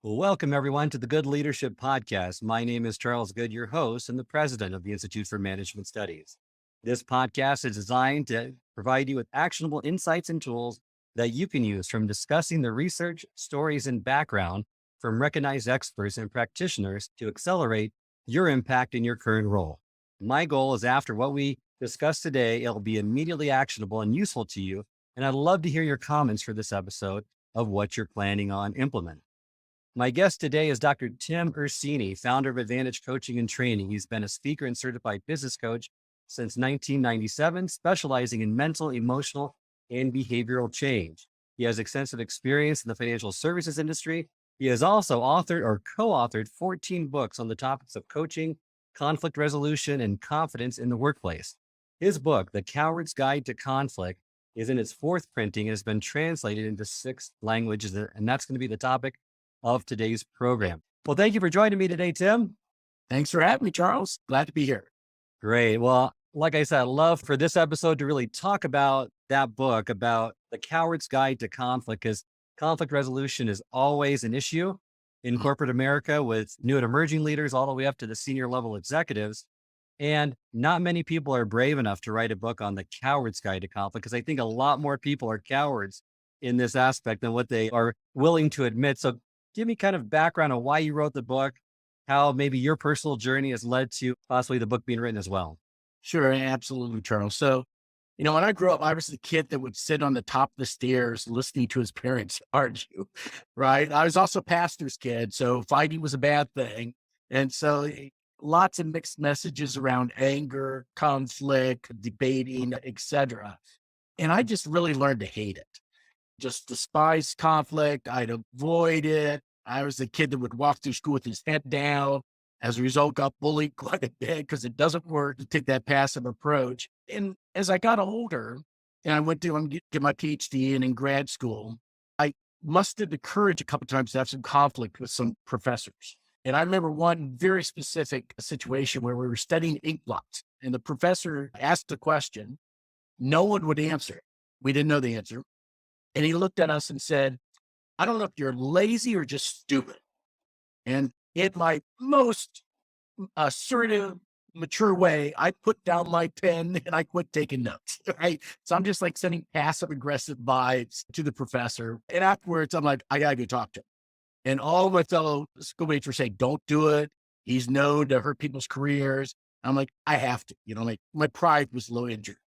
Welcome, everyone, to the Good Leadership Podcast. My name is Charles Good, your host and the president of the Institute for Management Studies. This podcast is designed to provide you with actionable insights and tools that you can use from discussing the research, stories, and background from recognized experts and practitioners to accelerate your impact in your current role. My goal is after what we discuss today, it'll be immediately actionable and useful to you. And I'd love to hear your comments for this episode of what you're planning on implementing. My guest today is Dr. Tim Ursiny, founder of Advantage Coaching and Training. He's been a speaker and certified business coach since 1997, specializing in mental, emotional, and behavioral change. He has extensive experience in the financial services industry. He has also authored or co-authored 14 books on the topics of coaching, conflict resolution, and confidence in the workplace. His book, The Coward's Guide to Conflict, is in its fourth printing and has been translated into 6 languages, and that's going to be the topic of today's program. Well, thank you for joining me today, Tim. Thanks for having me, Charles. Glad to be here. Great. Well, like I said, I'd love for this episode to really talk about that book, about the coward's guide to conflict, because conflict resolution is always an issue in corporate America with new and emerging leaders all the way up to the senior level executives. And not many people are brave enough to write a book on the coward's guide to conflict, because I think a lot more people are cowards in this aspect than what they are willing to admit. So give me kind of background on why you wrote the book, how maybe your personal journey has led to possibly the book being written as well. Sure, absolutely, Charles. So, when I grew up, I was the kid that would sit on the top of the stairs listening to his parents argue, right? I was also pastor's kid, so fighting was a bad thing. And so lots of mixed messages around anger, conflict, debating, etc. And I just really learned to hate it. Just despise conflict. I'd avoid it. I was the kid that would walk through school with his head down. As a result, got bullied quite a bit because it doesn't work to take that passive approach. And as I got older and I went to get my PhD and in grad school, I mustered the courage a couple of times to have some conflict with some professors. And I remember one very specific situation where we were studying ink blots and the professor asked a question. No one would answer it. We didn't know the answer. And he looked at us and said, I don't know if you're lazy or just stupid. And in my most assertive, mature way, I put down my pen and I quit taking notes. Right. So I'm just like sending passive aggressive vibes to the professor. And afterwards, I'm like, I got to go talk to him. And all of my fellow schoolmates were saying, don't do it. He's known to hurt people's careers. I'm like, I have to, my pride was low injured.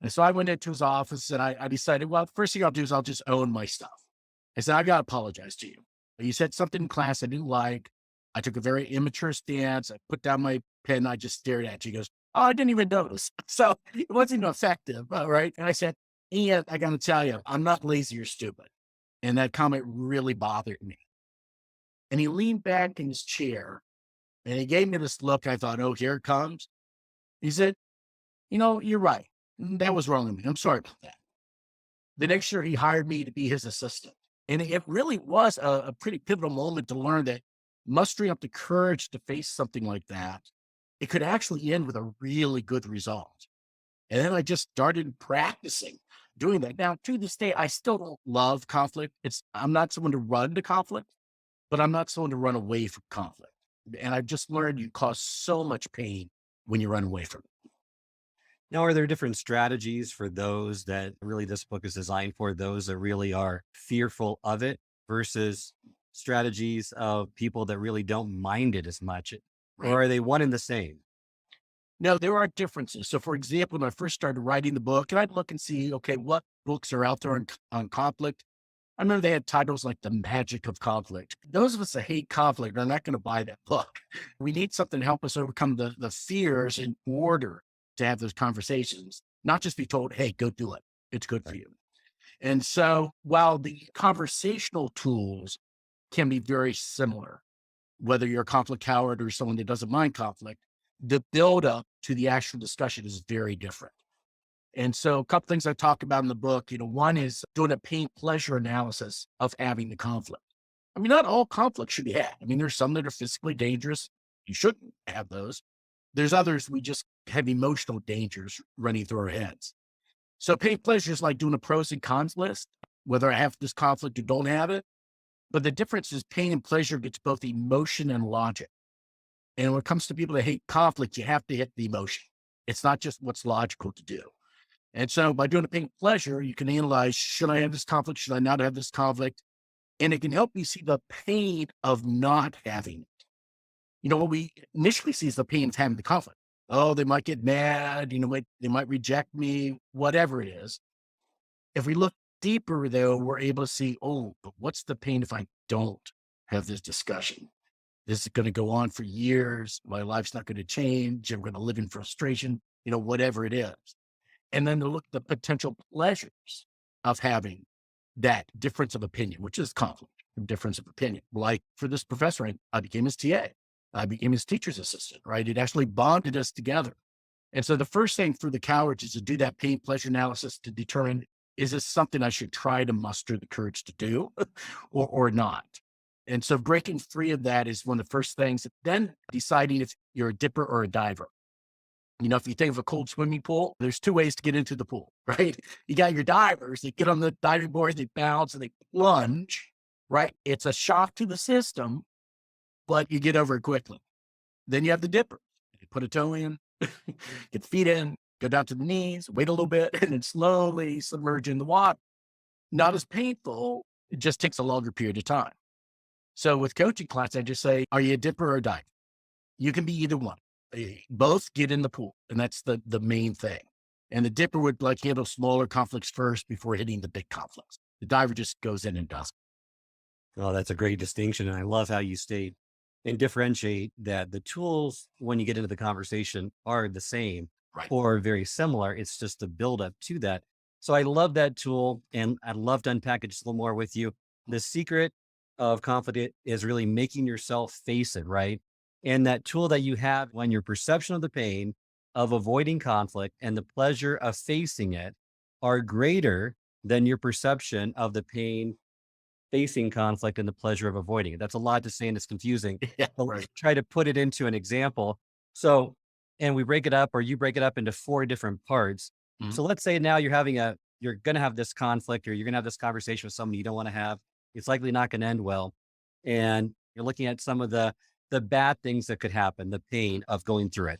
And so I went into his office and I decided, well, the first thing I'll do is I'll just own my stuff. I said, I got to apologize to you. You said something in class I didn't like. I took a very immature stance. I put down my pen. And I just stared at you. He goes, oh, I didn't even notice. So it wasn't effective. Right. And I said, and I got to tell you, I'm not lazy or stupid. And that comment really bothered me. And he leaned back in his chair and he gave me this look. I thought, oh, here it comes. He said, you're right. That was wrong with me. I'm sorry about that. The next year, he hired me to be his assistant. And it really was a pretty pivotal moment to learn that mustering up the courage to face something like that, it could actually end with a really good result. And then I just started practicing doing that. Now, to this day, I still don't love conflict. I'm not someone to run to conflict, but I'm not someone to run away from conflict. And I've just learned you cause so much pain when you run away from it. Now, are there different strategies for those that really this book is designed for, those that really are fearful of it versus strategies of people that really don't mind it as much? Right. Or are they one and the same? No, there are differences. So, for example, when I first started writing the book, and I'd look and see, okay, what books are out there on conflict? I remember they had titles like The Magic of Conflict. Those of us that hate conflict are not going to buy that book. We need something to help us overcome the fears in order to have those conversations, not just be told, hey, go do it. It's good for you. And so while the conversational tools can be very similar, whether you're a conflict coward or someone that doesn't mind conflict, the buildup to the actual discussion is very different. And so a couple things I talk about in the book, one is doing a pain pleasure analysis of having the conflict. I mean, not all conflict should be had. I mean, there's some that are physically dangerous. You shouldn't have those. There's others we just have emotional dangers running through our heads. So pain pleasure is like doing a pros and cons list, whether I have this conflict or don't have it. But the difference is pain and pleasure gets both emotion and logic. And when it comes to people that hate conflict, you have to hit the emotion. It's not just what's logical to do. And so by doing a pain and pleasure, you can analyze, should I have this conflict? Should I not have this conflict? And it can help you see the pain of not having it. What we initially see is the pain of having the conflict. Oh, they might get mad, they might reject me, whatever it is. If we look deeper, though, we're able to see, oh, but what's the pain if I don't have this discussion? This is going to go on for years. My life's not going to change. I'm going to live in frustration, whatever it is. And then to look at the potential pleasures of having that difference of opinion, which is conflict, difference of opinion. Like for this professor, I became his TA. I became his teacher's assistant, right? It actually bonded us together. And so the first thing for the cowards is to do that pain pleasure analysis to determine, is this something I should try to muster the courage to do or not? And so breaking free of that is one of the first things. Then deciding if you're a dipper or a diver. If you think of a cold swimming pool, there's two ways to get into the pool, right? You got your divers, they get on the diving board, they bounce and they plunge, right? It's a shock to the system, but you get over it quickly. Then you have the dipper. You put a toe in, get the feet in, go down to the knees, wait a little bit, and then slowly submerge in the water. Not as painful. It just takes a longer period of time. So with coaching class, I just say, are you a dipper or a diver? You can be either one. Both get in the pool, and that's the main thing. And the dipper would handle smaller conflicts first before hitting the big conflicts. The diver just goes in and does it. Oh, that's a great distinction. And I love how you state and differentiate that the tools, when you get into the conversation, are the same Right. or very similar. It's just the build up to that. So I love that tool, and I'd love to unpack it just a little more with you. The secret of conflict is really making yourself face it, right? And that tool that you have when your perception of the pain of avoiding conflict and the pleasure of facing it are greater than your perception of the pain facing conflict and the pleasure of avoiding it. That's a lot to say and it's confusing. Yeah, But right. let's try to put it into an example. So, and we break it up, or you break it up into 4 different parts. Mhm. So let's say now you're going to have this conflict, or you're going to have this conversation with someone you don't want to have. It's likely not going to end well. And you're looking at some of the bad things that could happen, the pain of going through it.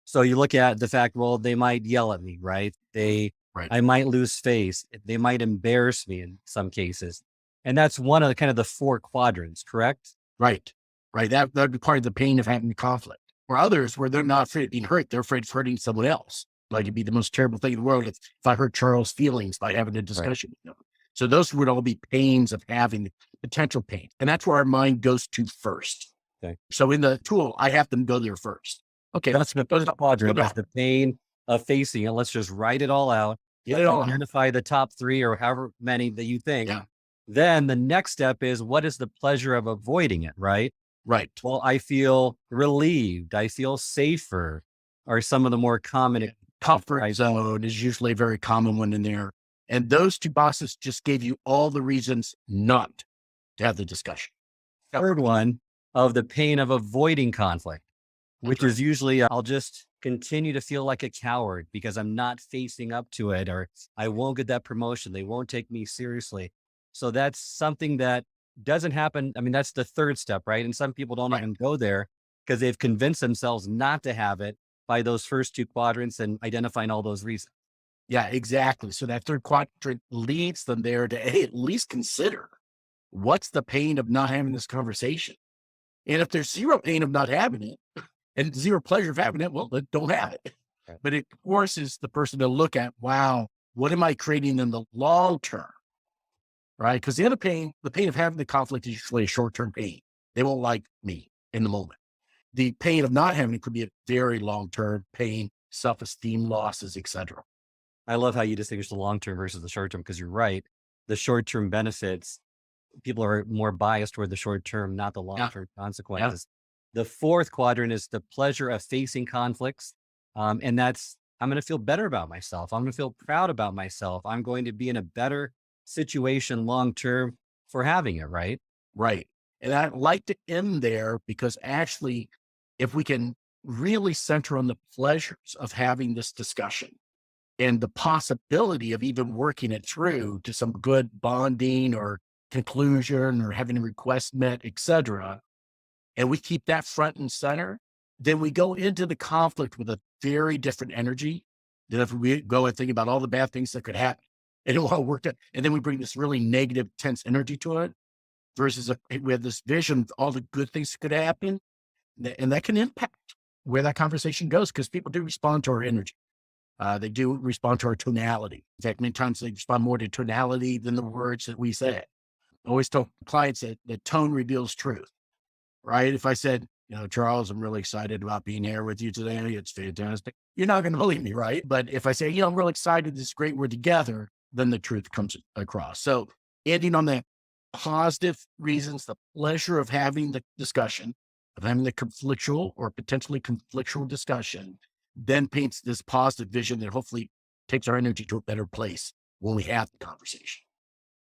So you look at the fact, well, they might yell at me, right? Right. I might lose face. They might embarrass me in some cases. And that's one of the kind of the 4 quadrants, correct? Right. Right. That'd be part of the pain of having the conflict. Or others where they're not afraid of being hurt, they're afraid of hurting someone else. Like it'd be the most terrible thing in the world if I hurt Charles' feelings by having a discussion with him. So those would all be pains of having potential pain. And that's where our mind goes to first. Okay. So in the tool, I have them go there first. Okay, That's the first quadrant. That's the pain of facing it. Let's just write it all out. Get it all out. Identify the top 3 or however many that you think. Yeah. Then the next step is, what is the pleasure of avoiding it, right? Right. Well, I feel relieved. I feel safer, are some of the more common. Comfort zone is usually a very common one in there. And those 2 boxes just gave you all the reasons not to have the discussion. Third one of the pain of avoiding conflict, which is usually I'll just continue to feel like a coward because I'm not facing up to it, or I won't get that promotion. They won't take me seriously. So that's something that doesn't happen. I mean, that's the 3rd step, right? And some people don't even go there because they've convinced themselves not to have it by those first 2 quadrants and identifying all those reasons. Yeah, exactly. So that 3rd quadrant leads them there to at least consider, what's the pain of not having this conversation? And if there's 0 pain of not having it and 0 pleasure of having it, well, then don't have it. Right. But it forces the person to look at, wow, what am I creating in the long term? Right? Because the pain of having the conflict is usually a short-term pain. They won't like me in the moment. The pain of not having it could be a very long-term pain, self-esteem losses, etc. I love how you distinguish the long-term versus the short-term, because you're right. The short-term benefits, people are more biased toward the short-term, not the long-term consequences. The 4th quadrant is the pleasure of facing conflicts. And that's, I'm going to feel better about myself. I'm going to feel proud about myself. I'm going to be in a better situation long-term for having it, right? Right. And I'd like to end there because actually, if we can really center on the pleasures of having this discussion and the possibility of even working it through to some good bonding or conclusion or having a request met, etc., and we keep that front and center, then we go into the conflict with a very different energy than if we go and think about all the bad things that could happen and it all worked out. And then we bring this really negative, tense energy to it versus we have this vision of all the good things that could happen. And that can impact where that conversation goes because people do respond to our energy. They do respond to our tonality. In fact, many times they respond more to tonality than the words that we say. I always tell clients that tone reveals truth, right? If I said, Charles, I'm really excited about being here with you today. It's fantastic. You're not going to believe me, right? But if I say, I'm really excited, it's great, we're together, then the truth comes across. So ending on the positive reasons, the pleasure of having the discussion, of having the conflictual or potentially conflictual discussion, then paints this positive vision that hopefully takes our energy to a better place when we have the conversation.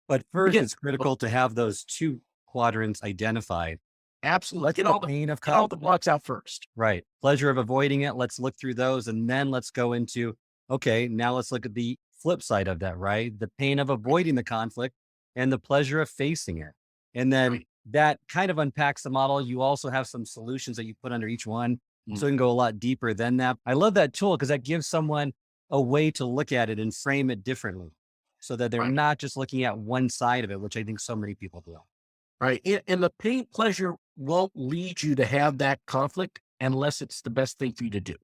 But first, Again, it's critical to have those two quadrants identified. absolutely. Let's Get the all pain of get all the blocks out first. right. Pleasure of avoiding it. Let's look through those. And then let's go into, okay, now let's look at the flip side of that, right? The pain of avoiding the conflict and the pleasure of facing it. And then Right. that kind of unpacks the model. You also have some solutions that you put under each one. So you can go a lot deeper than that. I love that tool because that gives someone a way to look at it and frame it differently so that they're Right. not just looking at one side of it, which I think so many people do. Right. And the pain pleasure won't lead you to have that conflict unless it's the best thing for you to do.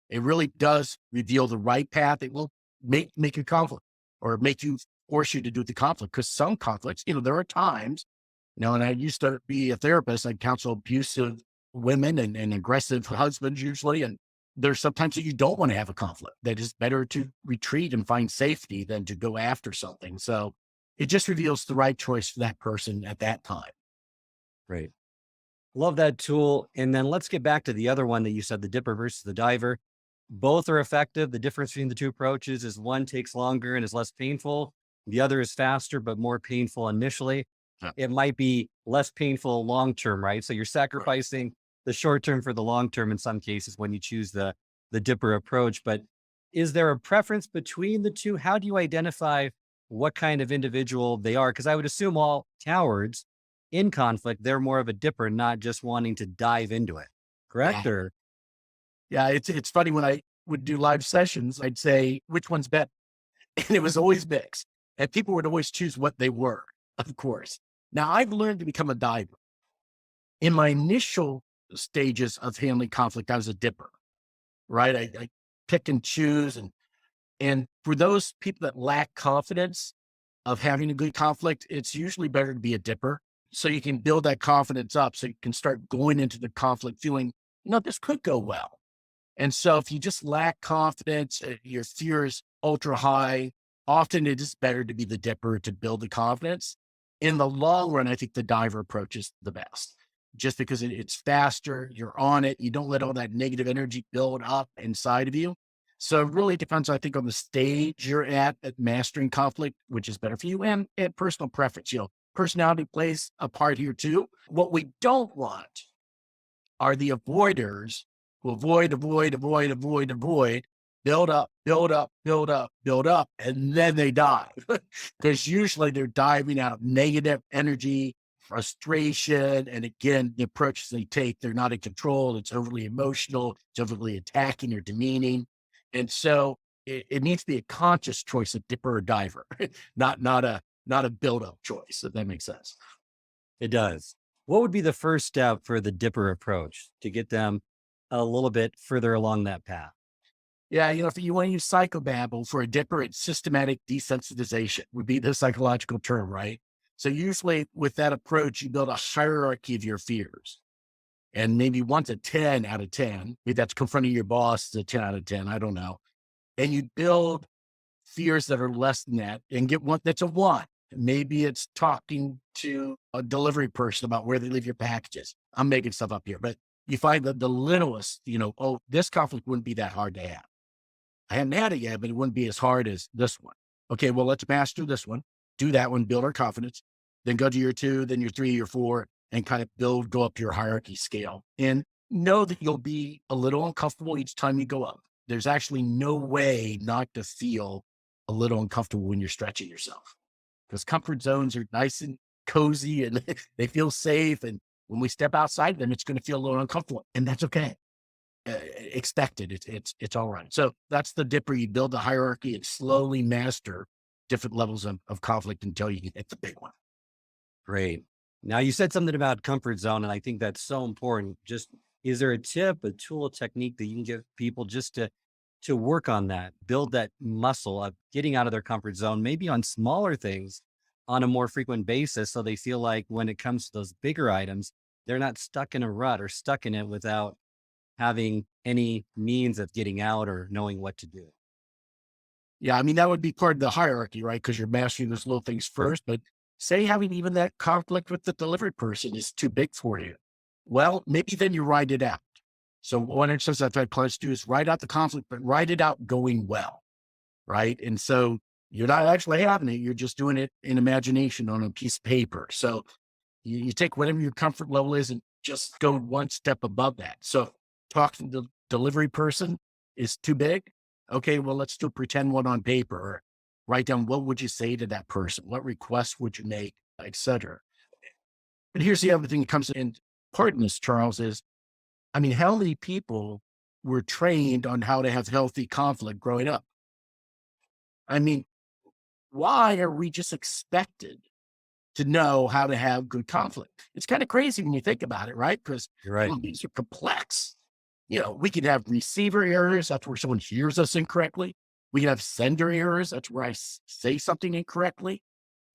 It really does reveal the right path. It will make a conflict or make you force you to do the conflict. Because some conflicts, there are times, and I used to be a therapist. I counsel abusive women and aggressive husbands usually. And there's sometimes that you don't want to have a conflict. That it's better to retreat and find safety than to go after something. So it just reveals the right choice for that person at that time. Right. Love that tool. And then let's get back to the other one that you said, the dipper versus the diver. Both are effective. The difference between the two approaches is one takes longer and is less painful. The other is faster, but more painful initially. Yeah. It might be less painful long-term, right? So you're sacrificing the short-term for the long-term in some cases when you choose the dipper approach. But is there a preference between the two? How do you identify what kind of individual they are? Because I would assume all cowards in conflict, they're more of a dipper, not just wanting to dive into it. Correct? Yeah. Or Yeah, it's funny when I would do live sessions, I'd say, which one's better? And it was always mixed. And people would always choose what they were, of course. Now I've learned to become a diver. In my initial stages of handling conflict, I was a dipper, right? I pick and choose. And for those people that lack confidence of having a good conflict, it's usually better to be a dipper. So you can build that confidence up so you can start going into the conflict feeling, this could go well. And so if you just lack confidence, your fear is ultra high, often it is better to be the dipper to build the confidence. In the long run, I think the diver approach is the best just because it's faster, you're on it, you don't let all that negative energy build up inside of you. So it really depends, I think, on the stage you're at mastering conflict, which is better for you and personal preference. Personality plays a part here too. What we don't want are the avoiders who avoid, build up, build up, build up, build up, and then they dive. Because usually they're diving out of negative energy, frustration. And again, the approaches they take, they're not in control. It's overly emotional, it's overly attacking or demeaning. And so it needs to be a conscious choice of dipper or diver, not a build-up choice, if that makes sense. it does. What would be the first step for the dipper approach to get them a little bit further along that path? Yeah, if you want to use psychobabble for a dipper, it's systematic desensitization would be the psychological term, right? So usually with that approach, you build a hierarchy of your fears. And maybe one's a 10 out of 10. Maybe that's confronting your boss is a 10 out of 10. I don't know. And you build fears that are less than that and get one that's a 1. Maybe it's talking to a delivery person about where they leave your packages. I'm making stuff up here, but you find that the littlest, this conflict wouldn't be that hard to have. I hadn't had it yet, but it wouldn't be as hard as this one. Okay, well, let's master this one, do that one, build our confidence, then go to your 2, then your 3, your 4, and kind of go up your hierarchy scale. And know that you'll be a little uncomfortable each time you go up. There's actually no way not to feel a little uncomfortable when you're stretching yourself because comfort zones are nice and cozy and they feel safe. And when we step outside them, it's going to feel a little uncomfortable, and that's okay. Expect it. It's all right. So that's the dipper. You build a hierarchy and slowly master different levels of conflict until you get the big one. Great. Now you said something about comfort zone, and I think that's so important. Just is there a tip, a tool, a technique that you can give people just to work on that, build that muscle of getting out of their comfort zone, maybe on smaller things on a more frequent basis, so they feel like when it comes to those bigger items, they're not stuck in a rut or stuck in it without having any means of getting out or knowing what to do. Yeah, I mean, that would be part of the hierarchy, right? Because you're mastering those little things first. But say having even that conflict with the delivery person is too big for you. Well, maybe then you write it out. So one exercise I've had clients do is write out the conflict, but write it out going well, right? And so you're not actually having it. You're just doing it in imagination on a piece of paper. So you take whatever your comfort level is and just go one step above that. So talking to the delivery person is too big. Okay, well, let's do a pretend one on paper or write down what would you say to that person? What requests would you make, etc. But here's the other thing that comes in part in this, Charles, is I mean, how many people were trained on how to have healthy conflict growing up? I mean, why are we just expected to know how to have good conflict? It's kind of crazy when you think about it, right? Because You're right. these are complex. We could have receiver errors. That's where someone hears us incorrectly. We can have sender errors. That's where I say something incorrectly.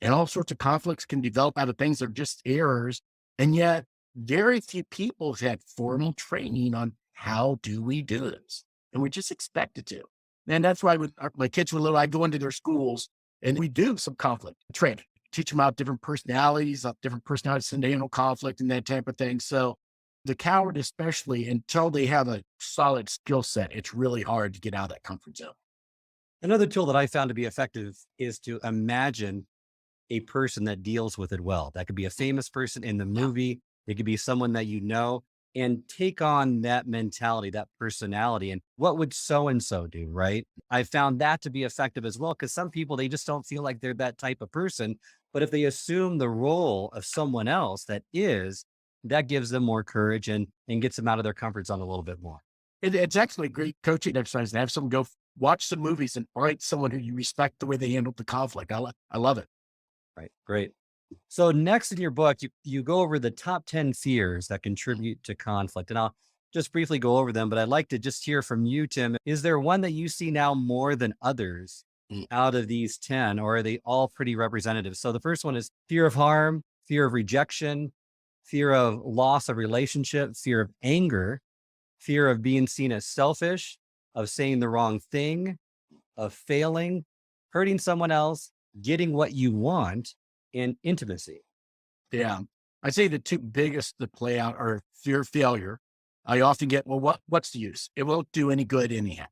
And all sorts of conflicts can develop out of things that are just errors. And yet, very few people have had formal training on how do we do this. And we're just expected to. And that's why when my kids were little, I go into their schools and we do some conflict training, teach them about different personalities and handle conflict and that type of thing. So the coward, especially until they have a solid skill set, it's really hard to get out of that comfort zone. Another tool that I found to be effective is to imagine a person that deals with it well. That could be a famous person in the movie. It could be someone that you know, and take on that mentality, that personality, and what would so and so do, right? I found that to be effective as well because some people, they just don't feel like they're that type of person. But if they assume the role of someone else that is, that gives them more courage and gets them out of their comfort zone a little bit more. It's actually a great coaching exercise to have someone go watch some movies and find someone who you respect the way they handled the conflict. I love it. Right. Great. So next in your book, you go over the top 10 fears that contribute to conflict. And I'll just briefly go over them, but I'd like to just hear from you, Tim. Is there one that you see now more than others Mm. out of these 10, or are they all pretty representative? So the first one is fear of harm, fear of rejection, fear of loss of relationship, fear of anger, fear of being seen as selfish, of saying the wrong thing, of failing, hurting someone else, getting what you want, and intimacy. Yeah. I'd say the two biggest that play out are fear of failure. I often get, well, what's the use? It won't do any good anyhow.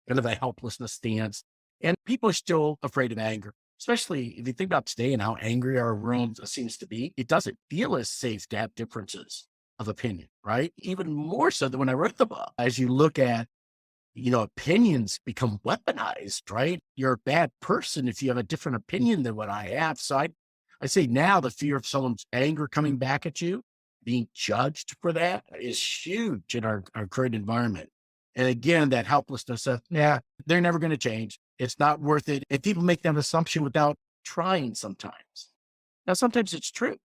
Kind of a helplessness stance. And people are still afraid of anger, especially if you think about today and how angry our world seems to be. It doesn't feel as safe to have differences of opinion, right? Even more so than when I wrote the book. As you look at, opinions become weaponized, right? You're a bad person if you have a different opinion than what I have. So I say now the fear of someone's anger coming back at you, being judged for that is huge in our current environment. And again, that helplessness of, yeah, they're never going to change. It's not worth it. And people make that assumption without trying sometimes. Now, sometimes it's true.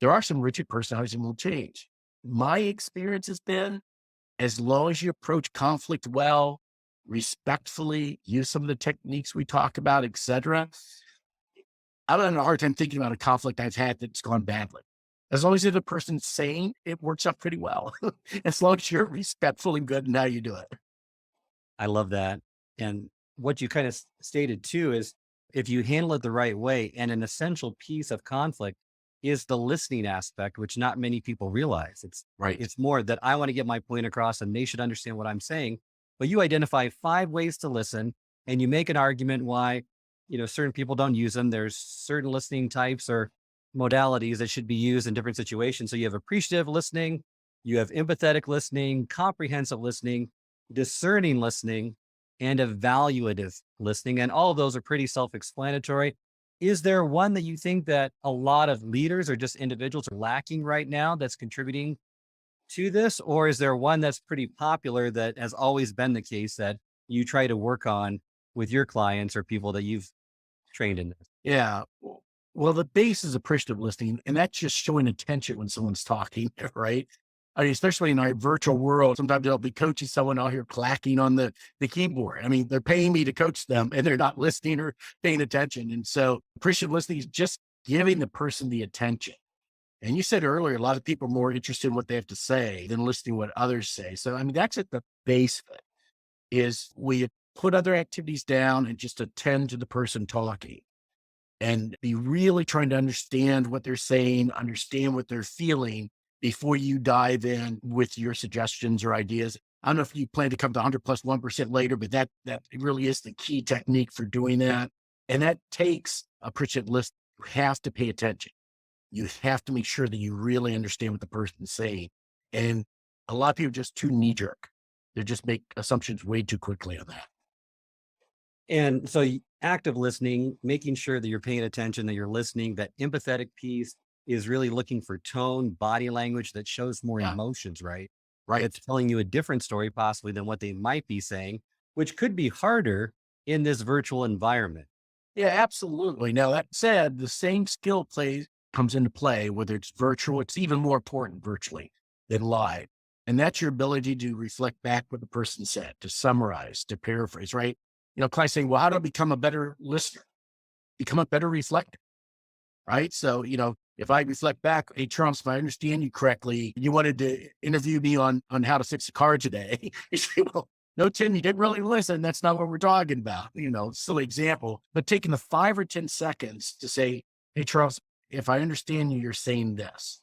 There are some rigid personalities that will change. My experience has been as long as you approach conflict well, respectfully, use some of the techniques we talk about, etc. I'm having a hard time thinking about a conflict I've had that's gone badly. As long as the person's sane, it works out pretty well. As long as you're respectful and good in how you do it. I love that. And what you kind of stated too is if you handle it the right way, and an essential piece of conflict is the listening aspect, which not many people realize. Right. It's more that I want to get my point across and they should understand what I'm saying. But you identify 5 ways to listen and you make an argument why, certain people don't use them. There's certain listening types or modalities that should be used in different situations. So you have appreciative listening, you have empathetic listening, comprehensive listening, discerning listening, and evaluative listening. And all of those are pretty self explanatory. Is there one that you think that a lot of leaders or just individuals are lacking right now that's contributing to this? Or is there one that's pretty popular that has always been the case that you try to work on with your clients or people that you've trained in this? Yeah. Well, the base is appreciative listening, and that's just showing attention when someone's talking, right? I mean, especially in our virtual world, sometimes they'll be coaching someone out here clacking on the keyboard. I mean, they're paying me to coach them and they're not listening or paying attention. And so appreciative listening is just giving the person the attention. And you said earlier, a lot of people are more interested in what they have to say than listening to what others say. So, I mean, that's at the base of it is we put other activities down and just attend to the person talking and be really trying to understand what they're saying, understand what they're feeling before you dive in with your suggestions or ideas. I don't know if you plan to come to 100 plus 1% later, but that really is the key technique for doing that. And that takes a appreciative list. You have to pay attention. You have to make sure that you really understand what the person's saying. And a lot of people are just too knee jerk. They just make assumptions way too quickly on that. And so active listening, making sure that you're paying attention, that you're listening, that empathetic piece is really looking for tone, body language that shows more Yeah. emotions, right? Right. It's telling you a different story possibly than what they might be saying, which could be harder in this virtual environment. Yeah, absolutely. Now that said, the same skill comes into play, whether it's virtual, it's even more important virtually than live. And that's your ability to reflect back what the person said, to summarize, to paraphrase, right? Clients saying, well, how do I become a better listener? Become a better reflector, right? So, if I reflect back, hey, Charles, if I understand you correctly, you wanted to interview me on how to fix a car today. You say, well, no, Tim, you didn't really listen. That's not what we're talking about. Silly example, but taking the 5 or 10 seconds to say, hey, Charles, if I understand you, you're saying this.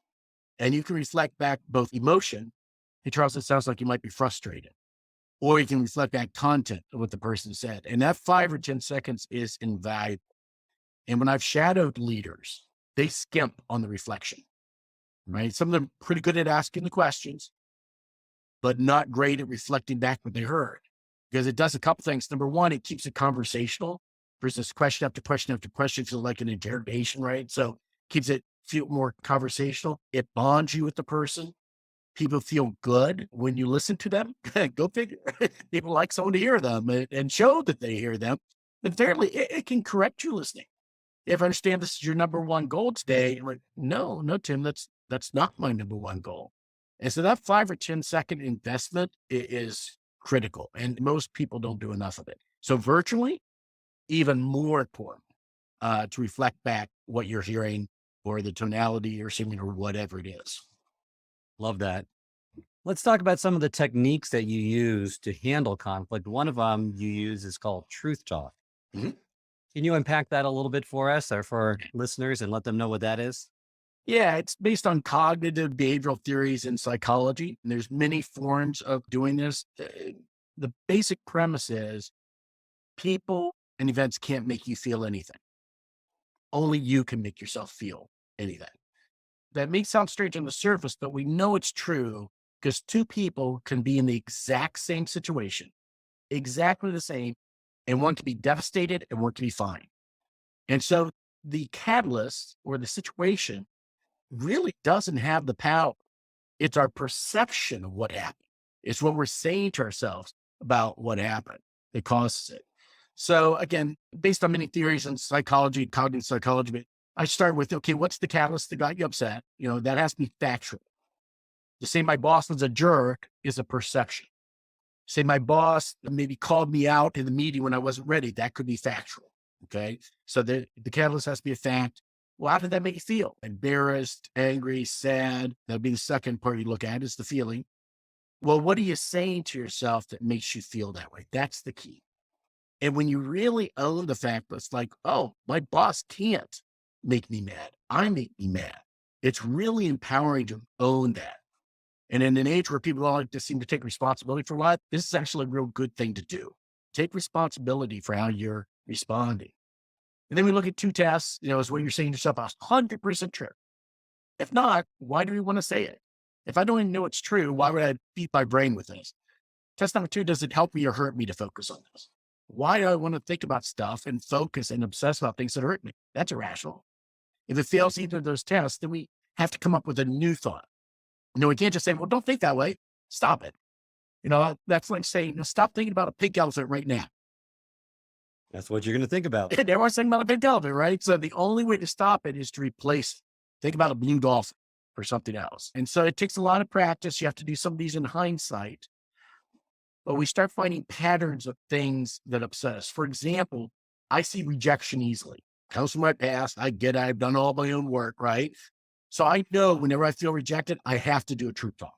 And you can reflect back both emotion. Hey, Charles, it sounds like you might be frustrated. Or you can reflect back content of what the person said. And that 5 or 10 seconds is invaluable. And when I've shadowed leaders, they skimp on the reflection, right? Some of them pretty good at asking the questions, but not great at reflecting back what they heard because it does a couple things. Number one, it keeps it conversational versus question after question after question, feel like an interrogation, right? So keeps it feel more conversational. It bonds you with the person. People feel good when you listen to them. Go figure. People like someone to hear them and show that they hear them. But thirdly, it can correct you listening. If I understand this is your number one goal today, I'm like, no, Tim, that's not my number one goal. And so that 5 or 10 second investment is critical. And most people don't do enough of it. So virtually, even more important to reflect back what you're hearing or the tonality you're singing or whatever it is. Love that. Let's talk about some of the techniques that you use to handle conflict. One of them you use is called truth talk. Mhm. Can you unpack that a little bit for us or for our listeners and let them know what that is? Yeah, it's based on cognitive behavioral theories and psychology. And there's many forms of doing this. The basic premise is people and events can't make you feel anything. Only you can make yourself feel anything. That may sound strange on the surface, but we know it's true because two people can be in the exact same situation, exactly the same, and one can be devastated and one can be fine. And so the catalyst or the situation really doesn't have the power. It's our perception of what happened. It's what we're saying to ourselves about what happened that causes it. So again, based on many theories in psychology, cognitive psychology, but I start with, okay, what's the catalyst that got you upset? That has to be factual. To say my boss was a jerk is a perception. Say my boss maybe called me out in the meeting when I wasn't ready. That could be factual. Okay. So the catalyst has to be a fact. Well, how did that make you feel? Embarrassed, angry, sad. That'd be the second part you look at is the feeling. Well, what are you saying to yourself that makes you feel that way? That's the key. And when you really own the fact that it's like, oh, my boss can't make me mad. I make me mad. It's really empowering to own that. And in an age where people all like to seem to take responsibility for life, this is actually a real good thing to do. Take responsibility for how you're responding. And then we look at two tests, is what you're saying to yourself, 100% true. If not, why do we want to say it? If I don't even know it's true, why would I beat my brain with this? Test number two, does it help me or hurt me to focus on this? Why do I want to think about stuff and focus and obsess about things that hurt me? That's irrational. If it fails either of those tests, then we have to come up with a new thought. We can't just say, well, don't think that way. Stop it. That's like saying, stop thinking about a pink elephant right now. That's what you're going to think about. And everyone's thinking about a pink elephant, right? So the only way to stop it is to replace it. Think about a blue dolphin or something else. And so it takes a lot of practice. You have to do some of these in hindsight, but we start finding patterns of things that upset us. For example, I see rejection easily. Comes from my past. I get it. I've done all my own work, right? So I know whenever I feel rejected, I have to do a truth talk.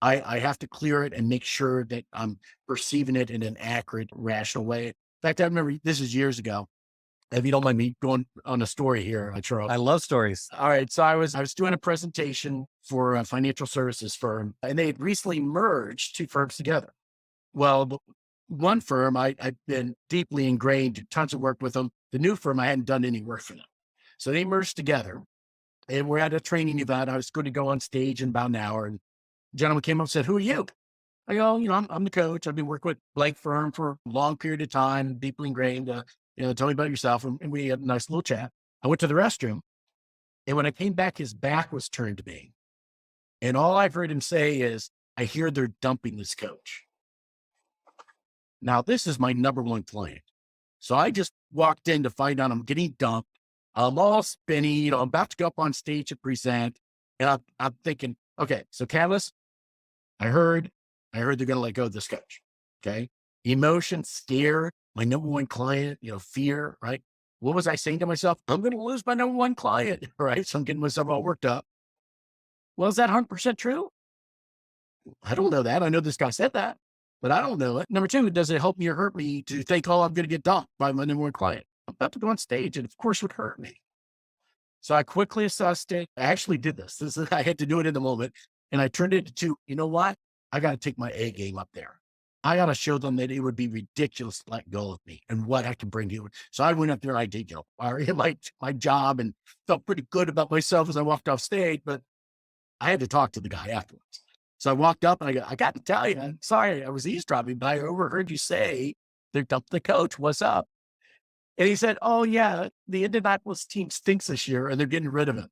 I have to clear it and make sure that I'm perceiving it in an accurate, rational way. In fact, I remember this is years ago. If you don't mind me going on a story here, Charles. I love stories. All right. So I was doing a presentation for a financial services firm, and they had recently merged two firms together. Well, one firm, I've been deeply ingrained, tons of work with them. The new firm, I hadn't done any work for them. So they merged together, and we're at a training event. I was going to go on stage in about an hour, and the gentleman came up and said, "Who are you?" I go, I'm the coach. I've been working with blank firm for a long period of time, deeply ingrained. Tell me about yourself. And we had a nice little chat. I went to the restroom, and when I came back, his back was turned to me. And all I've heard him say is, "I hear they're dumping this coach." Now, this is my number one client. So I just walked in to find out I'm getting dumped. I'm all spinny, I'm about to go up on stage and present. And I'm thinking, okay, so Catalyst, I heard they're going to let go of this coach. Okay. Emotion, scare, my number one client, fear, right? What was I saying to myself? I'm going to lose my number one client, right? So I'm getting myself all worked up. Well, is that 100% true? I don't know that. I know this guy said that, but I don't know it. Number two, does it help me or hurt me to think, oh, I'm going to get dumped by my number one client? I'm about to go on stage, and of course it would hurt me. So I quickly assessed it. I actually did this. I had to do it in the moment. And I turned it into, you know what? I got to take my A game up there. I got to show them that it would be ridiculous to let go of me and what I can bring to it. So I went up there and I did, my job and felt pretty good about myself as I walked off stage, but I had to talk to the guy afterwards. So I walked up and I got to tell you, I'm sorry, I was eavesdropping, but I overheard you say they dumped the coach. What's up? And he said, "Oh yeah, the Indianapolis team stinks this year and they're getting rid of him."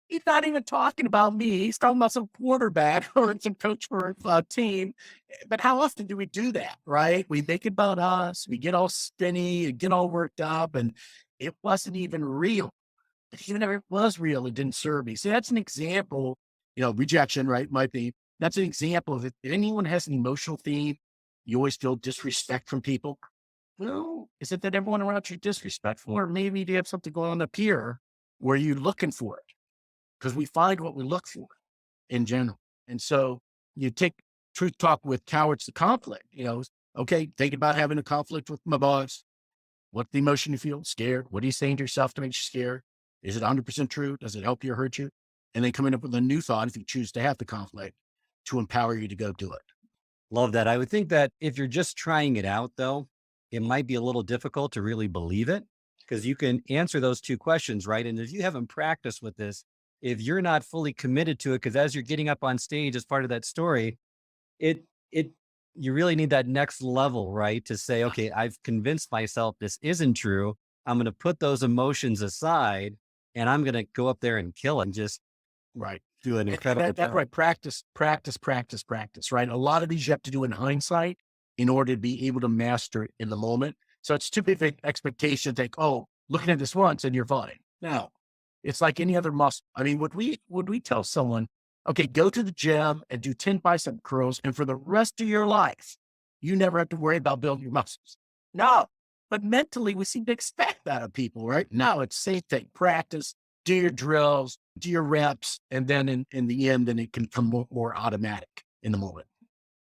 He's not even talking about me. He's talking about some quarterback or some coach for a team. But how often do we do that, right? We make it about us. We get all spinny and get all worked up, and it wasn't even real. But even if it was real, it didn't serve me. So that's an example, rejection, right? That's an example of it. If anyone has an emotional theme, you always feel disrespect from people. Well, is it that everyone around you is disrespectful? Or maybe do you have something going on up here where you're looking for it? Because we find what we look for in general. And so you take truth talk with cowards to conflict, okay, think about having a conflict with my boss. What's the emotion you feel? Scared. What are you saying to yourself to make you scared? Is it 100% true? Does it help you or hurt you? And then coming up with a new thought if you choose to have the conflict to empower you to go do it. Love that. I would think that if you're just trying it out, though, it might be a little difficult to really believe it because you can answer those two questions, right? And if you haven't practiced with this, if you're not fully committed to it, because as you're getting up on stage as part of that story, it you really need that next level, right? To say, okay, I've convinced myself this isn't true. I'm going to put those emotions aside and I'm going to go up there and kill it and just Right. do an incredible That's job. right. Practice, right? A lot of these you have to do in hindsight in order to be able to master it in the moment. So it's too big an expectation to think, oh, looking at this once and you're fine. No, it's like any other muscle. I mean, would we tell someone, okay, go to the gym and do 10 bicep curls, and for the rest of your life, you never have to worry about building your muscles? No, but mentally we seem to expect that of people, right? No, it's same thing. Practice, do your drills, do your reps, and then in the end, then it can come more automatic in the moment.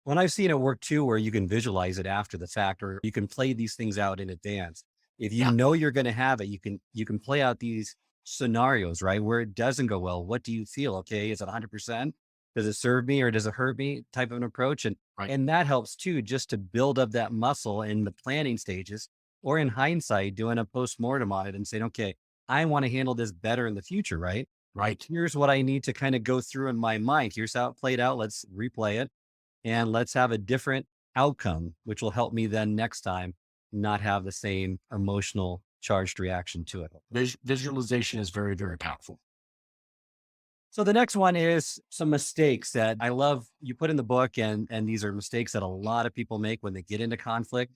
When I've seen it work too, where you can visualize it after the fact, or you can play these things out in advance. If you Yeah. know you're going to have it, you can play out these scenarios, right? Where it doesn't go well. What do you feel? Okay. Is it 100%? Does it serve me or does it hurt me type of an approach? Right. And that helps too, just to build up that muscle in the planning stages or in hindsight, doing a postmortem on it and saying, okay, I want to handle this better in the future, right? Right. Here's what I need to kind of go through in my mind. Here's how it played out. Let's replay it and let's have a different outcome, which will help me then next time not have the same emotional charged reaction to it. Visualization is very, very powerful. So the next one is some mistakes that I love you put in the book, and these are mistakes that a lot of people make when they get into conflict,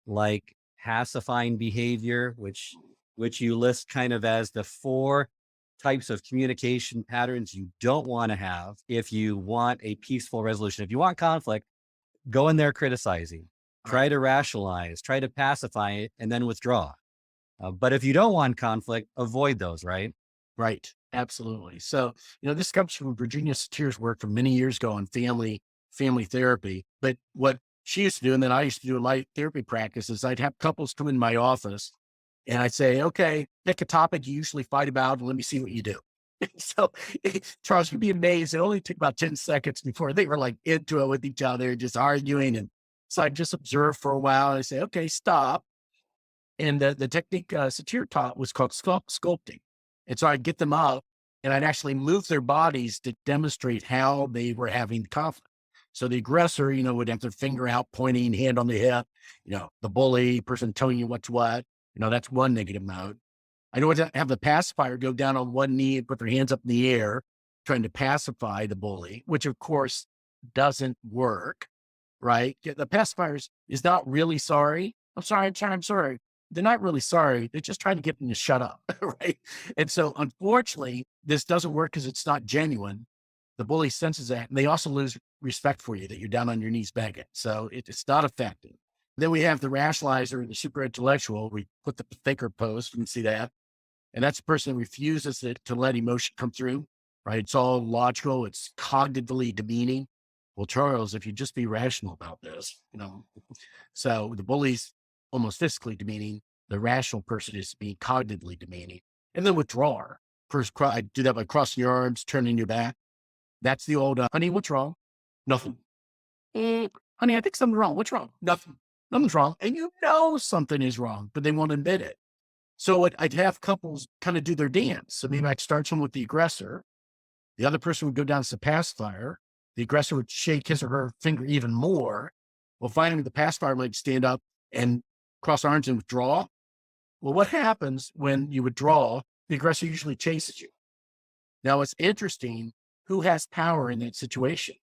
like pacifying behavior, which you list kind of as the four types of communication patterns you don't want to have if you want a peaceful resolution. If you want conflict, go in there criticizing, try to rationalize, try to pacify it, and then withdraw. But if you don't want conflict, avoid those, right? Right. Absolutely. So, this comes from Virginia Satir's work from many years ago on family therapy. But what she used to do, and then I used to do in my therapy practice, is I'd have couples come in my office and I'd say, okay, pick a topic you usually fight about and let me see what you do. So, Charles, you'd be amazed. It only took about 10 seconds before they were like into it with each other, just arguing. And so I just observed for a while and I say, okay, stop. And the technique Satir taught was called sculpting. And so I'd get them up and I'd actually move their bodies to demonstrate how they were having conflict. So the aggressor, would have their finger out, pointing, hand on the hip, the bully person telling you what's what, that's one negative mode. I know to have the pacifier go down on one knee and put their hands up in the air, trying to pacify the bully, which of course doesn't work, right? The pacifier is not really sorry. I'm sorry, I'm sorry. They're not really sorry. They're just trying to get them to shut up, right? And so unfortunately, this doesn't work because it's not genuine. The bully senses that, and they also lose respect for you that you're down on your knees begging. So it's not effective. Then we have the rationalizer and the super intellectual. We put the thinker pose. You can see that. And that's the person that refuses to let emotion come through, right? It's all logical. It's cognitively demeaning. Well, Charles, if you just be rational about this, so the bully's almost physically demeaning. The rational person is being cognitively demeaning. And then withdrawer. First, I do that by crossing your arms, turning your back. That's the old, honey, what's wrong? Nothing. Honey, I think something's wrong. What's wrong? Nothing. Nothing's wrong. And something is wrong, but they won't admit it. So I'd have couples kind of do their dance. So maybe I'd start someone with the aggressor. The other person would go down to the pacifier. The aggressor would shake his or her finger even more. Well, finally, the pacifier might stand up and cross arms and withdraw. Well, what happens when you withdraw? The aggressor usually chases you. Now, it's interesting. Who has power in that situation?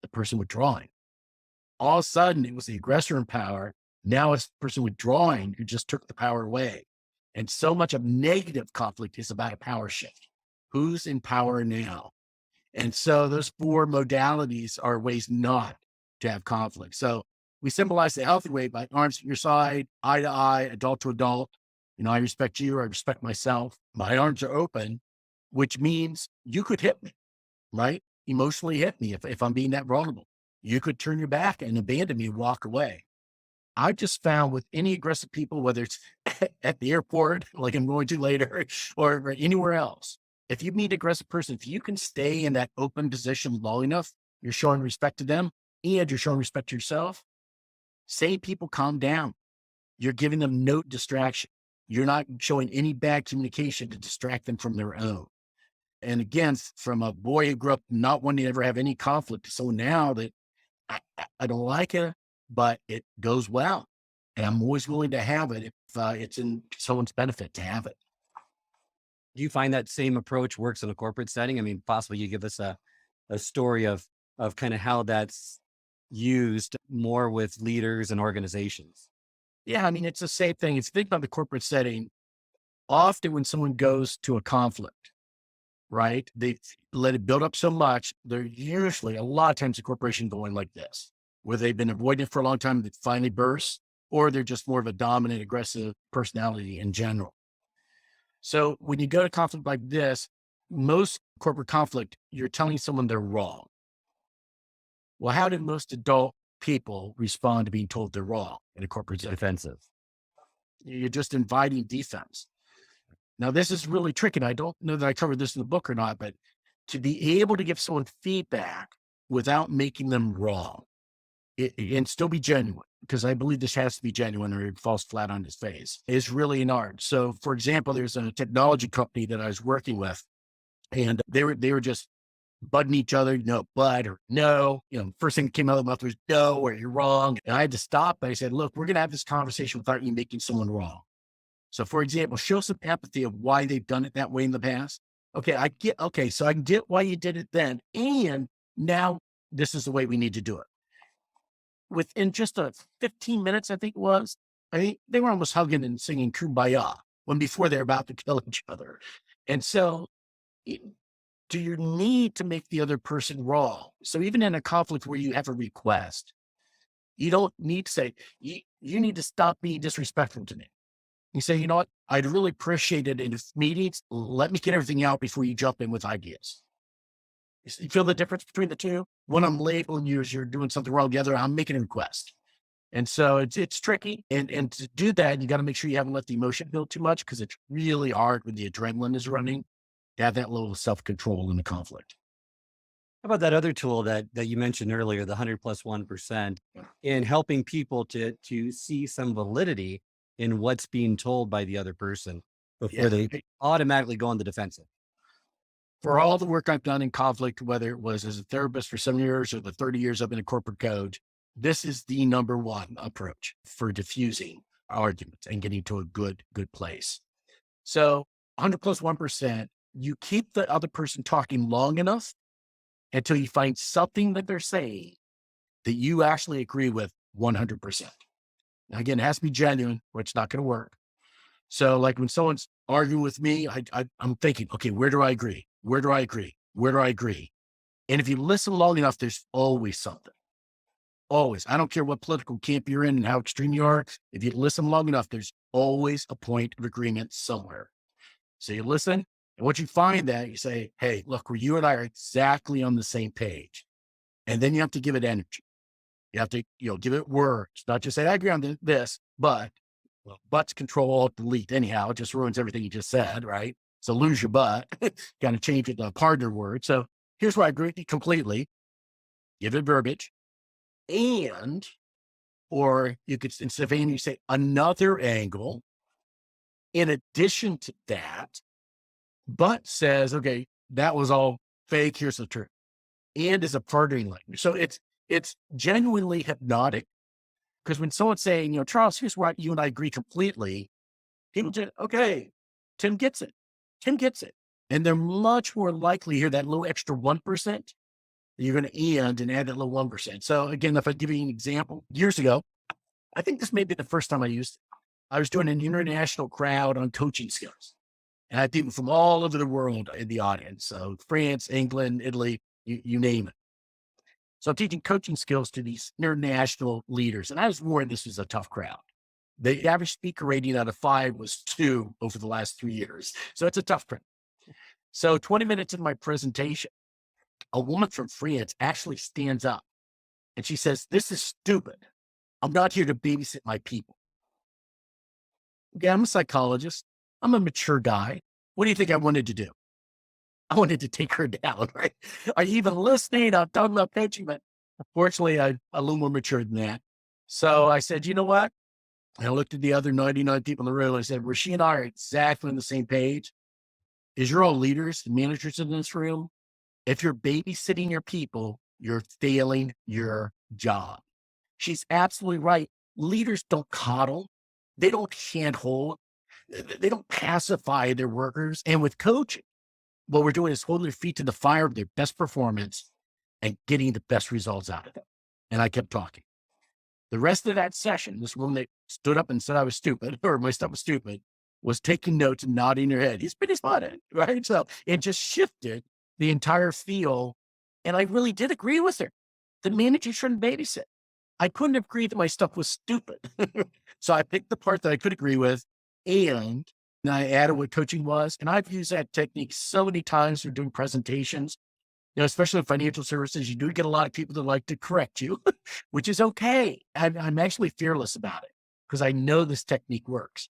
The person withdrawing. All of a sudden, it was the aggressor in power. Now it's the person withdrawing who just took the power away. And so much of negative conflict is about a power shift. Who's in power now? And so those four modalities are ways not to have conflict. So we symbolize the healthy way by arms at your side, eye to eye, adult to adult. I respect you, I respect myself. My arms are open, which means you could hit me, right? Emotionally hit me if I'm being that vulnerable. You could turn your back and abandon me and walk away. I've just found with any aggressive people, whether it's at the airport, like I'm going to later, or anywhere else, if you meet an aggressive person, if you can stay in that open position long enough, you're showing respect to them and you're showing respect to yourself. Say people calm down. You're giving them no distraction. You're not showing any bad communication to distract them from their own. And again, from a boy who grew up not wanting to ever have any conflict, so now that I don't like it, but it goes well. And I'm always willing to have it if it's in someone's benefit to have it. Do you find that same approach works in a corporate setting? I mean, possibly you give us a story of kind of how that's used more with leaders and organizations. Yeah, I mean, it's the same thing. If you think about the corporate setting, often when someone goes to a conflict, right, they let it build up so much, they're usually a lot of times the corporation going like this, where they've been avoiding it for a long time, that finally bursts, or they're just more of a dominant, aggressive personality in general. So when you go to conflict like this, most corporate conflict, you're telling someone they're wrong. Well, how did most adult people respond to being told they're wrong in a corporate setting? Defensive. You're just inviting defense. Now, this is really tricky. And I don't know that I covered this in the book or not, but to be able to give someone feedback without making them wrong and still be genuine, because I believe this has to be genuine or it falls flat on its face, is really an art. So, for example, there's a technology company that I was working with, and they were just butting each other, but or no. First thing that came out of the mouth was no, or you're wrong. And I had to stop. I said, look, we're going to have this conversation without you making someone wrong. So for example, show some empathy of why they've done it that way in the past. Okay, so I can get why you did it then. And now this is the way we need to do it. Within just 15 minutes, I think it was, they were almost hugging and singing Kumbaya when before they're about to kill each other. And so do you need to make the other person wrong? So even in a conflict where you have a request, you don't need to say, you need to stop being disrespectful to me. You say, you know what? I'd really appreciate it in meetings. Let me get everything out before you jump in with ideas. You feel the difference between the two? When I'm labeling you as you're doing something wrong, the other, I'm making a request. And so it's tricky. And to do that, you got to make sure you haven't let the emotion build too much, because it's really hard when the adrenaline is running to have that level of self-control in the conflict. How about that other tool that you mentioned earlier, the 100+1%, in helping people to see some validity in what's being told by the other person before Yeah. they automatically go on the defensive? For all the work I've done in conflict, whether it was as a therapist for 7 years or the 30 years I've been a corporate coach, this is the number one approach for diffusing arguments and getting to a good place. So 100+1%, you keep the other person talking long enough until you find something that they're saying that you actually agree with 100%. Now, again, it has to be genuine, or it's not going to work. So like when someone's arguing with me, I'm thinking, okay, where do I agree? Where do I agree? Where do I agree? And if you listen long enough, there's always something. Always. I don't care what political camp you're in and how extreme you are. If you listen long enough, there's always a point of agreement somewhere. So you listen, and once you find that, you say, hey, look, where you and I are exactly on the same page. And then you have to give it energy. You have to, give it words, not just say, I agree on this, but, well, but's control, alt, delete. Anyhow, it just ruins everything you just said, right? So lose your butt, got to change it to a partner word. So here's where I agree with you completely. Give it verbiage. And, or you could, instead of and, you say another angle. In addition to that, but says, okay, that was all fake. Here's the truth. And is a partnering language. So it's genuinely hypnotic, because when someone's saying, Charles, here's where you and I agree completely, people say, okay, Tim gets it. Tim gets it. And they're much more likely to hear that little extra 1%. You're going to end and add that little 1%. So again, if I give you an example, years ago, I think this may be the first time I used it. I was doing an international crowd on coaching skills. And I had people from all over the world in the audience. So France, England, Italy, you name it. So I'm teaching coaching skills to these international leaders. And I was warned this was a tough crowd. The average speaker rating out of 5 was 2 over the last 3 years. So it's a tough crowd. So 20 minutes in my presentation, a woman from France actually stands up and she says, this is stupid. I'm not here to babysit my people. Okay, I'm a psychologist. I'm a mature guy. What do you think I wanted to do? I wanted to take her down, right? Are you even listening? I'm talking about coaching, but unfortunately, I'm a little more mature than that. So I said, you know what? And I looked at the other 99 people in the room. And I said, where she and I are exactly on the same page is you're all leaders and managers in this room. If you're babysitting your people, you're failing your job. She's absolutely right. Leaders don't coddle. They don't handhold. They don't pacify their workers. And with coaching, what we're doing is holding their feet to the fire of their best performance and getting the best results out of them. And I kept talking. The rest of that session, this woman that stood up and said I was stupid, or my stuff was stupid, was taking notes and nodding her head. He's pretty spot on, right? So it just shifted the entire feel. And I really did agree with her. The manager shouldn't babysit. I couldn't agree that my stuff was stupid. So I picked the part that I could agree with, and I added what coaching was. And I've used that technique so many times for doing presentations, especially in financial services. You do get a lot of people that like to correct you, which is okay. I'm actually fearless about it because I know this technique works.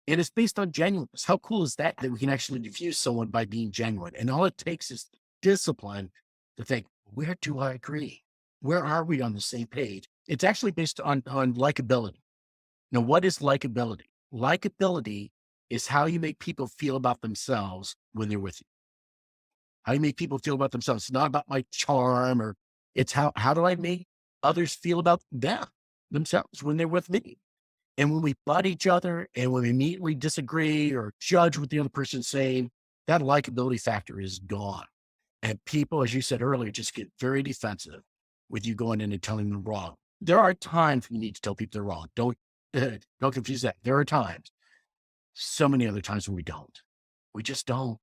And it's based on genuineness. How cool is that we can actually diffuse someone by being genuine? And all it takes is discipline to think, where do I agree? Where are we on the same page? It's actually based on likability. Now, what is likability? Likability is how you make people feel about themselves when they're with you. how you make people feel about themselves. It's not about my charm or it's how do I make others feel about themselves when they're with me? And when we butt each other and when we immediately disagree or judge what the other person's saying, that likability factor is gone. And people, as you said earlier, just get very defensive with you going in and telling them wrong. There are times you need to tell people they're wrong. Don't confuse that. There are times, so many other times when we don't. We just don't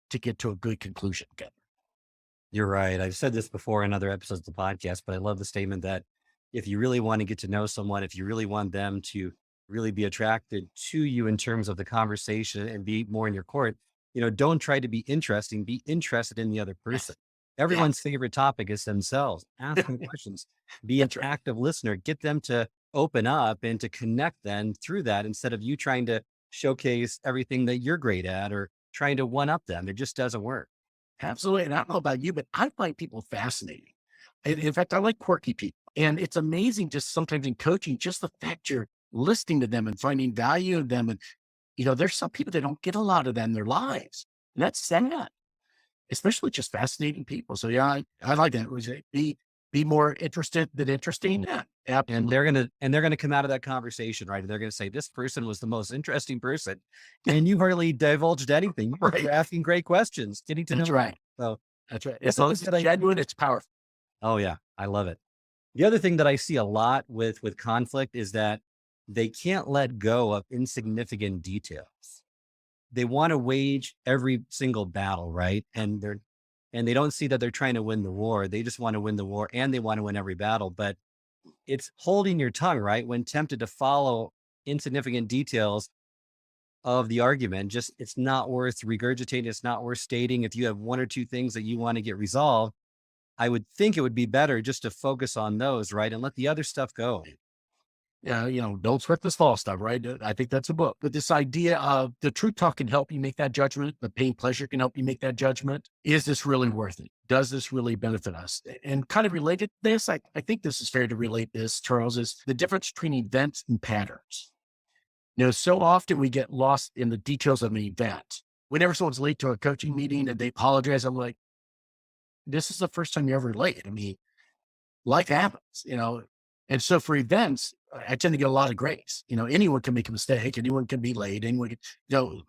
to get to a good conclusion together. You're right. I've said this before in other episodes of the podcast, but I love the statement that if you really want to get to know someone, if you really want them to really be attracted to you in terms of the conversation and be more in your court, don't try to be interesting, be interested in the other person. Yes. Everyone's Yes. favorite topic is themselves. Ask them questions, be an That's right. active listener, get them to open up and to connect then through that instead of you trying to showcase everything that you're great at or trying to one up them. It just doesn't work. Absolutely. And I don't know about you, but I find people fascinating. In fact, I like quirky people. And it's amazing just sometimes in coaching, just the fact you're listening to them and finding value in them. And, there's some people that don't get a lot of that in their lives. And that's sad, especially just fascinating people. So yeah, I like that. Was it be more interested than interesting? Yeah, And absolutely. they're gonna come out of that conversation, right? And they're gonna say, "This person was the most interesting person," and you hardly divulged anything. You were Right. asking great questions, getting to That's know. right. So That's right. that's As a long good as that it's genuine, it's powerful. oh yeah, I love it. The other thing that I see a lot with conflict is that they can't let go of insignificant details. They want to wage every single battle, right? And they don't see that they're trying to win the war. They just want to win the war and they want to win every battle. But it's holding your tongue, right? When tempted to follow insignificant details of the argument, just it's not worth regurgitating. It's not worth stating. If you have one or two things that you want to get resolved, I would think it would be better just to focus on those, right? And let the other stuff go. Yeah, don't sweat the small stuff, right? I think that's a book. But this idea of the truth talk can help you make that judgment. The pain pleasure can help you make that judgment. Is this really worth it? Does this really benefit us? And kind of related to this, I think this is fair to relate this, Charles, is the difference between events and patterns. So often we get lost in the details of an event. Whenever someone's late to a coaching meeting and they apologize, I'm like, this is the first time you're ever late. I mean, life happens. And so for events, I tend to get a lot of grace. Anyone can make a mistake, anyone can be late, anyone can, you know,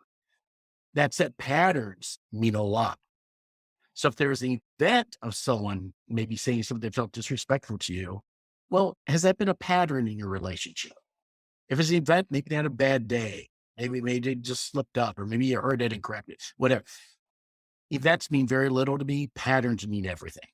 that said, patterns mean a lot. So if there's an event of someone maybe saying something that felt disrespectful to you, well, has that been a pattern in your relationship? If it's an event, maybe they had a bad day. Maybe they just slipped up, or maybe you heard it incorrectly, whatever. Events mean very little to me. Patterns mean everything.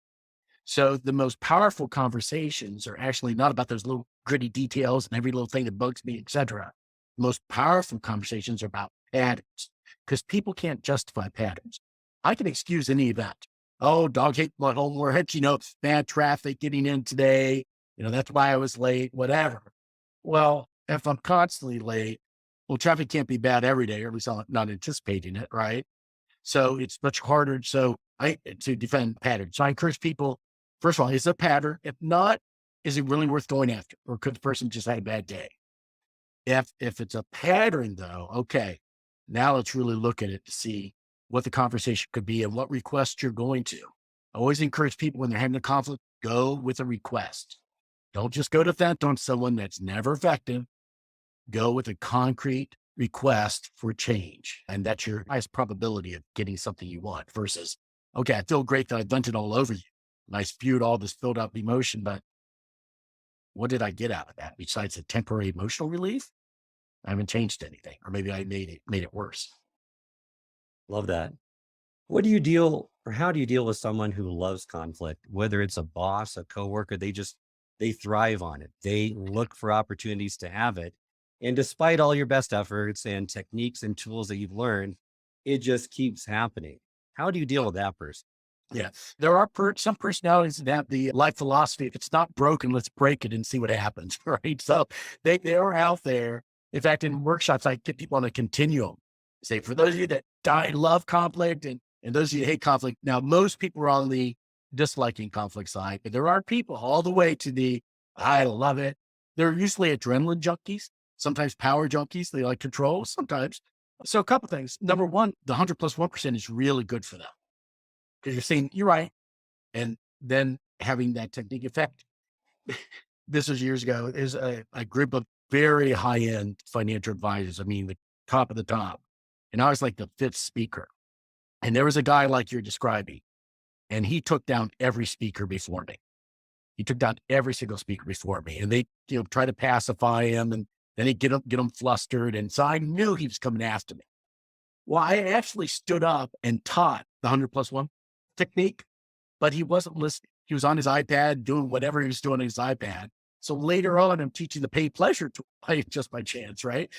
So the most powerful conversations are actually not about those little gritty details and every little thing that bugs me, etc. The most powerful conversations are about patterns because people can't justify patterns. I can excuse any event. Oh, dog ate my homework, bad traffic getting in today. That's why I was late, whatever. Well, if I'm constantly late, well, traffic can't be bad every day, or at least I'm not anticipating it, right? So it's much harder. So I to defend patterns. So I encourage people, first of all, is it a pattern? If not, is it really worth going after? Or could the person just had a bad day? If it's a pattern though, okay, now let's really look at it to see what the conversation could be and what request you're going to. I always encourage people when they're having a conflict, go with a request. Don't just go to vent on someone that's never effective. Go with a concrete request for change. And that's your highest probability of getting something you want versus, okay, I feel great that I vented all over you. And I spewed all this filled up emotion, but what did I get out of that besides a temporary emotional relief? I haven't changed anything, or maybe I made it worse. Love that. What do you deal or how do you deal with someone who loves conflict? Whether it's a boss, a coworker, they thrive on it. They look for opportunities to have it. And despite all your best efforts and techniques and tools that you've learned, it just keeps happening. How do you deal with that person? Yeah. There are some personalities that have the life philosophy. If it's not broken, let's break it and see what happens. Right. So they are out there. In fact, in workshops, I get people on a continuum. Say, for those of you that love conflict and those of you that hate conflict. Now, most people are on the disliking conflict side, but there are people all the way to the I love it. They're usually adrenaline junkies, sometimes power junkies. They like control sometimes. So a couple things. Number one, the 100 plus 1% is really good for them. because you're saying, you're right. And then having that technique effect. This was years ago, is a group of very high-end financial advisors. I mean, the top of the top. And I was like the fifth speaker. And there was a guy like you're describing, and he took down every speaker before me. He took down every single speaker before me, and they, try to pacify him, and then he'd get him flustered. And so I knew he was coming after me. Well, I actually stood up and taught the 100+1 technique, but he wasn't listening. He was on his iPad doing whatever he was doing on his iPad. So later on, I'm teaching the pay pleasure to just by chance, right?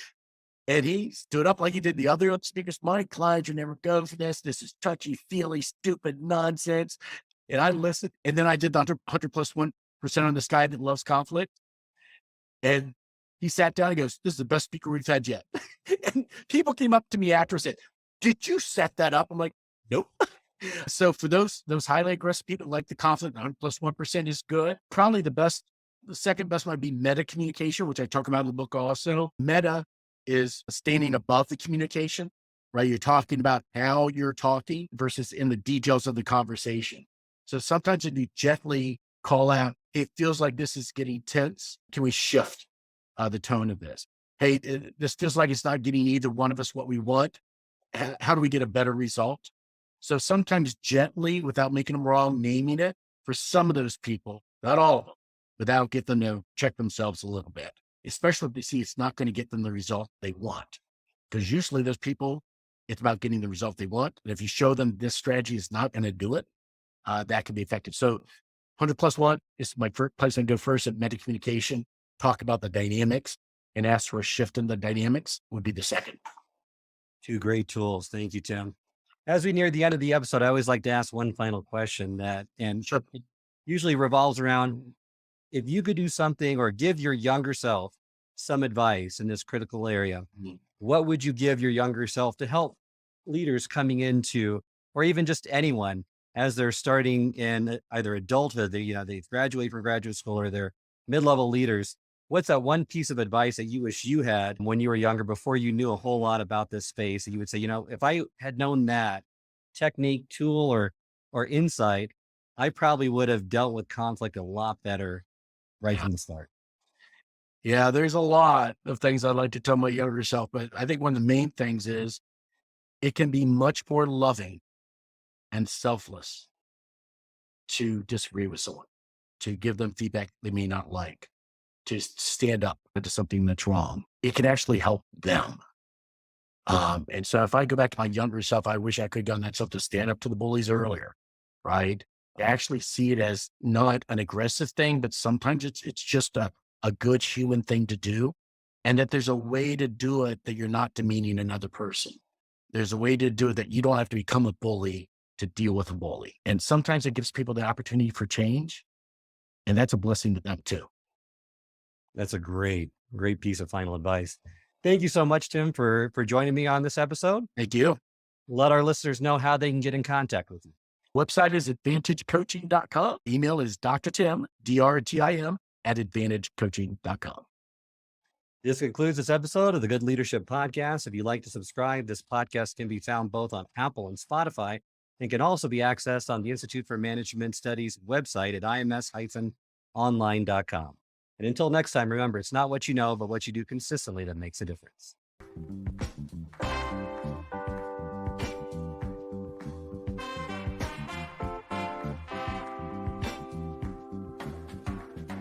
And he stood up like he did the other speakers. My clients are never going for this. This is touchy feely, stupid nonsense. And I listened. And then I did the 100+1% on this guy that loves conflict. And he sat down and goes, "This is the best speaker we've had yet." And people came up to me after and said, "Did you set that up?" I'm like, "Nope." So for those highly aggressive people like the conflict, 100+1% is good. Probably the second best might be meta communication, which I talk about in the book also. Meta is standing above the communication, right? You're talking about how you're talking versus in the details of the conversation. So sometimes if you gently call out, "Hey, it feels like this is getting tense. Can we shift the tone of this? Hey, this feels like it's not getting either one of us what we want. How do we get a better result?" So sometimes gently, without making them wrong, naming it for some of those people, not all of them, without get them to check themselves a little bit, especially if they see it's not going to get them the result they want. Because usually those people, it's about getting the result they want. And if you show them this strategy is not going to do it, that can be effective. So 100+1 is my first place I go first at meta communication, talk about the dynamics and ask for a shift in the dynamics would be the second. Two great tools. Thank you, Tim. As we near the end of the episode, I always like to ask one final question and Sure. it usually revolves around, if you could do something or give your younger self some advice in this critical area, Mhm. what would you give your younger self to help leaders coming into, or even just anyone as they're starting in either adulthood, they graduate from graduate school, or they're mid-level leaders? What's that one piece of advice that you wish you had when you were younger, before you knew a whole lot about this space, that you would say, if I had known that technique, tool, or insight, I probably would have dealt with conflict a lot better right Yeah. from the start. Yeah, there's a lot of things I'd like to tell my younger self, but I think one of the main things is it can be much more loving and selfless to disagree with someone, to give them feedback they may not like, to stand up to something that's wrong. It can actually help them. And so if I go back to my younger self, I wish I could have done that stuff to stand up to the bullies earlier, right? To actually see it as not an aggressive thing, but sometimes it's just a good human thing to do. And that there's a way to do it that you're not demeaning another person. There's a way to do it that you don't have to become a bully to deal with a bully. And sometimes it gives people the opportunity for change. And that's a blessing to them too. That's a great piece of final advice. Thank you so much, Tim, for joining me on this episode. Thank you. Let our listeners know how they can get in contact with you. Website is advantagecoaching.com. Email is Dr. Tim, DRTIM at advantagecoaching.com. This concludes this episode of the Good Leadership Podcast. If you'd like to subscribe, this podcast can be found both on Apple and Spotify, and can also be accessed on the Institute for Management Studies website at ims-online.com. And until next time, remember, it's not what you know, but what you do consistently that makes a difference.